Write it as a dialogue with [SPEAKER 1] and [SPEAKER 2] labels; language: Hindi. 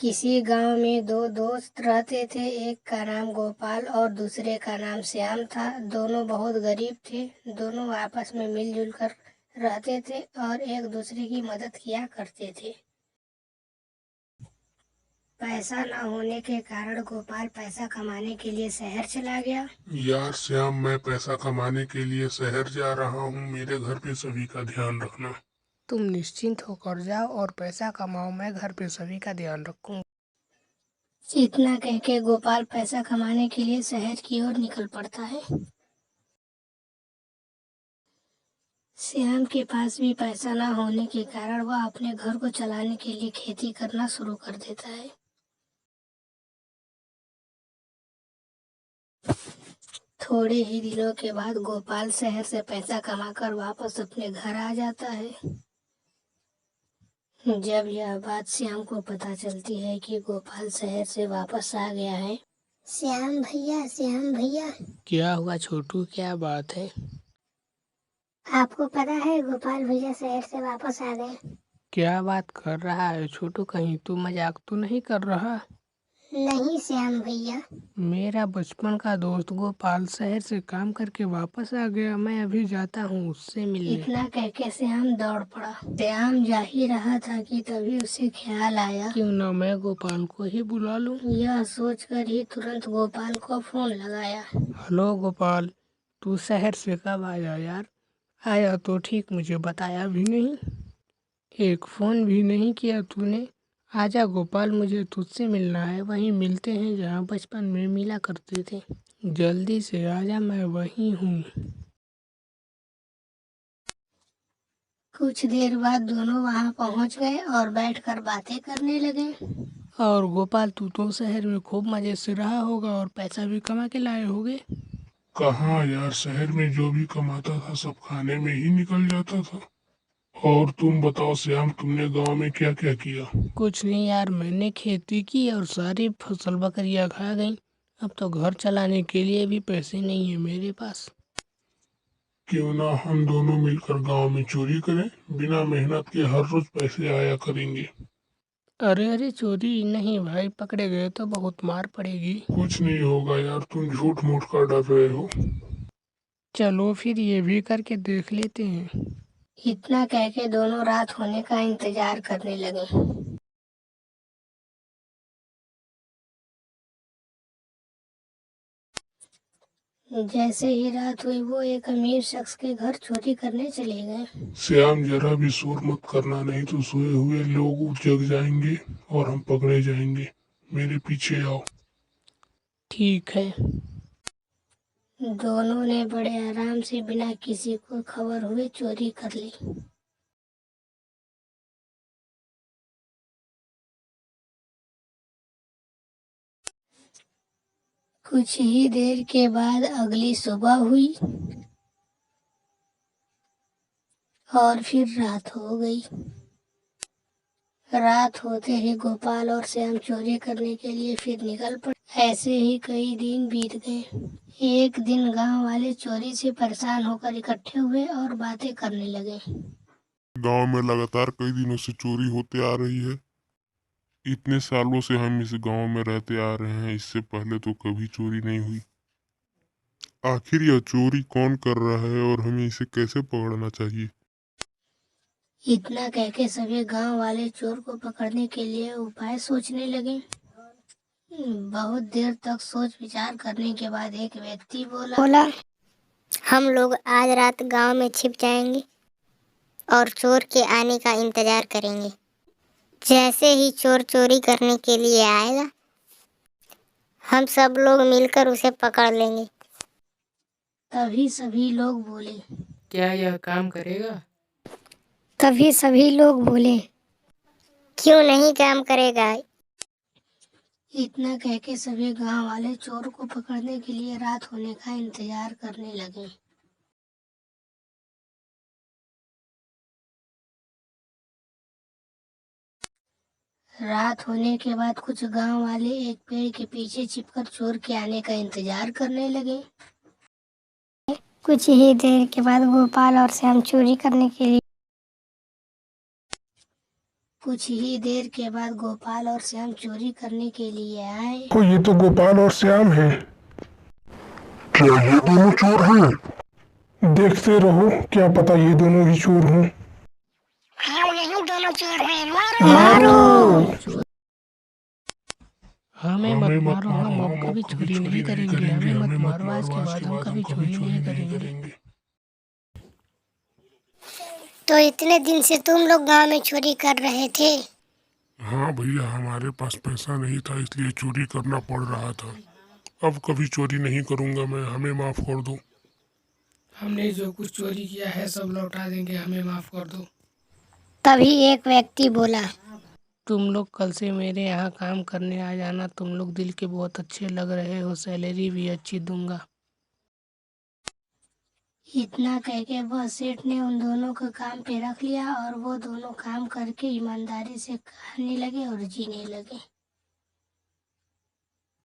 [SPEAKER 1] किसी गांव में दो दोस्त रहते थे। एक का नाम गोपाल और दूसरे का नाम श्याम था। दोनों बहुत गरीब थे। दोनों आपस में मिलजुल कर रहते थे और एक दूसरे की मदद किया करते थे। पैसा न होने के कारण गोपाल पैसा कमाने के लिए शहर चला गया।
[SPEAKER 2] यार श्याम, मैं पैसा कमाने के लिए शहर जा रहा हूँ। मेरे घर पे सभी का ध्यान रखना।
[SPEAKER 3] तुम निश्चिंत होकर जाओ और पैसा कमाओ, मैं घर पे सभी का ध्यान रखूंगा।
[SPEAKER 1] इतना कह के गोपाल पैसा कमाने के लिए शहर की ओर निकल पड़ता है। श्याम के पास भी पैसा न होने के कारण वह अपने घर को चलाने के लिए खेती करना शुरू कर देता है। थोड़े ही दिनों के बाद गोपाल शहर से पैसा कमाकर वापस अपने घर आ जाता है। जब यह बात श्याम को पता चलती है कि गोपाल शहर से वापस आ गया है। श्याम भैया, श्याम भैया।
[SPEAKER 3] क्या हुआ छोटू, क्या बात है?
[SPEAKER 1] आपको पता है गोपाल भैया शहर से वापस आ गए।
[SPEAKER 3] क्या बात कर रहा है छोटू, कहीं तू मजाक तो नहीं कर रहा?
[SPEAKER 1] नहीं श्याम भैया।
[SPEAKER 3] मेरा बचपन का दोस्त गोपाल शहर से काम करके वापस आ गया। मैं अभी जाता हूँ उससे मिलने।
[SPEAKER 1] इतना कह के श्याम दौड़ पड़ा। श्याम जा ही रहा था कि तभी उसे ख्याल आया,
[SPEAKER 3] क्यों न मैं गोपाल को ही बुला लूं।
[SPEAKER 1] यह सोचकर ही तुरंत गोपाल को फोन लगाया।
[SPEAKER 3] हेलो गोपाल, तू शहर से कब आया यार? आया तो ठीक, मुझे बताया भी नहीं, एक फ़ोन भी नहीं किया तूने। आजा गोपाल, मुझे तुझसे मिलना है। वहीं मिलते हैं जहाँ बचपन में मिला करते थे। जल्दी से आजा, मैं वहीं हूँ।
[SPEAKER 1] कुछ देर बाद दोनों वहां पहुंच गए और बैठकर बातें करने लगे।
[SPEAKER 3] और गोपाल, तू तो शहर में खूब मज़े से रहा होगा और पैसा भी कमा के लाए होगे।
[SPEAKER 2] कहाँ यार, शहर में जो भी कमाता था सब खाने में ही निकल जाता था। और तुम बताओ श्याम, तुमने गांव में क्या क्या किया?
[SPEAKER 3] कुछ नहीं यार, मैंने खेती की और सारी फसल बकरियाँ खा गईं। अब तो घर चलाने के लिए भी पैसे नहीं है मेरे पास।
[SPEAKER 2] क्यों ना हम दोनों मिलकर गांव में चोरी करें। बिना मेहनत के हर रोज पैसे आया करेंगे।
[SPEAKER 3] अरे अरे, चोरी नहीं भाई, पकड़े गए तो बहुत मार पड़ेगी।
[SPEAKER 2] कुछ नहीं होगा यार, तुम झूठ मूठ का डर रहे हो।
[SPEAKER 3] चलो फिर ये भी करके देख लेते हैं।
[SPEAKER 1] इतना कह के दोनों रात होने का इंतजार करने लगे। जैसे ही रात हुई वो एक अमीर शख्स के घर चोरी करने चले गए।
[SPEAKER 2] श्याम, जरा भी शोर मत करना, नहीं तो सोए हुए लोग जग जाएंगे और हम पकड़े जाएंगे। मेरे पीछे आओ।
[SPEAKER 3] ठीक है।
[SPEAKER 1] दोनों ने बड़े आराम से बिना किसी को खबर हुए चोरी कर ली। कुछ ही देर के बाद अगली सुबह हुई और फिर रात हो गई। रात होते ही गोपाल और श्याम चोरी करने के लिए फिर निकल पड़े। ऐसे ही कई दिन बीत गए। एक दिन गांव वाले चोरी से परेशान होकर इकट्ठे हुए और बातें करने लगे।
[SPEAKER 4] गांव में लगातार कई दिनों से चोरी होते आ रही है। इतने सालों से हम इस गांव में रहते आ रहे हैं, इससे पहले तो कभी चोरी नहीं हुई। आखिर यह चोरी कौन कर रहा है और हमें इसे कैसे पकड़ना चाहिए?
[SPEAKER 1] इतना कह के सभी गांव वाले चोर को पकड़ने के लिए उपाय सोचने लगे। बहुत देर तक सोच विचार करने के बाद एक व्यक्ति बोला,
[SPEAKER 5] हम लोग आज रात गांव में छिप जाएंगे और चोर के आने का इंतजार करेंगे। जैसे ही चोर चोरी करने के लिए आएगा, हम सब लोग मिलकर उसे पकड़ लेंगे।
[SPEAKER 1] तभी सभी लोग बोले,
[SPEAKER 3] क्या यह काम करेगा?
[SPEAKER 1] तभी सभी लोग बोले,
[SPEAKER 5] क्यों नहीं काम करेगा।
[SPEAKER 1] इतना कह के सभी गांव वाले चोर को पकड़ने के लिए रात होने का इंतजार करने लगे। रात होने के बाद कुछ गांव वाले एक पेड़ के पीछे छिपकर चोर के आने का इंतजार करने लगे। कुछ ही देर के बाद गोपाल और श्याम चोरी करने के लिए कुछ ही देर के बाद गोपाल और श्याम चोरी करने के लिए आए।
[SPEAKER 2] तो ये तो गोपाल और श्याम हैं। क्या ये दोनों चोर हैं? देखते रहो, क्या पता ये दोनों ही चोर हों।
[SPEAKER 5] हाँ यही दोनों चोर हैं,
[SPEAKER 2] मारो!
[SPEAKER 3] हमें मत मारो, हम अब कभी चोरी नहीं करेंगे। हमें मत मारो, आज के बाद हम कभी चोरी नहीं करेंगे।
[SPEAKER 5] तो इतने दिन से तुम लोग गांव में चोरी कर रहे थे?
[SPEAKER 2] हाँ भैया, हमारे पास पैसा नहीं था इसलिए चोरी करना पड़ रहा था। अब कभी चोरी नहीं करूँगा मैं, हमें माफ़ कर दो।
[SPEAKER 3] हमने जो कुछ चोरी किया है सब लौटा देंगे, हमें माफ़ कर दो।
[SPEAKER 5] तभी एक व्यक्ति बोला,
[SPEAKER 3] तुम लोग कल से मेरे यहाँ काम करने आ जाना। तुम लोग दिल के बहुत अच्छे लग रहे हो, सैलरी भी अच्छी दूंगा।
[SPEAKER 1] इतना कह के वह सेठ ने उन दोनों को काम पे रख लिया और वो दोनों काम करके ईमानदारी से खाने लगे और जीने लगे।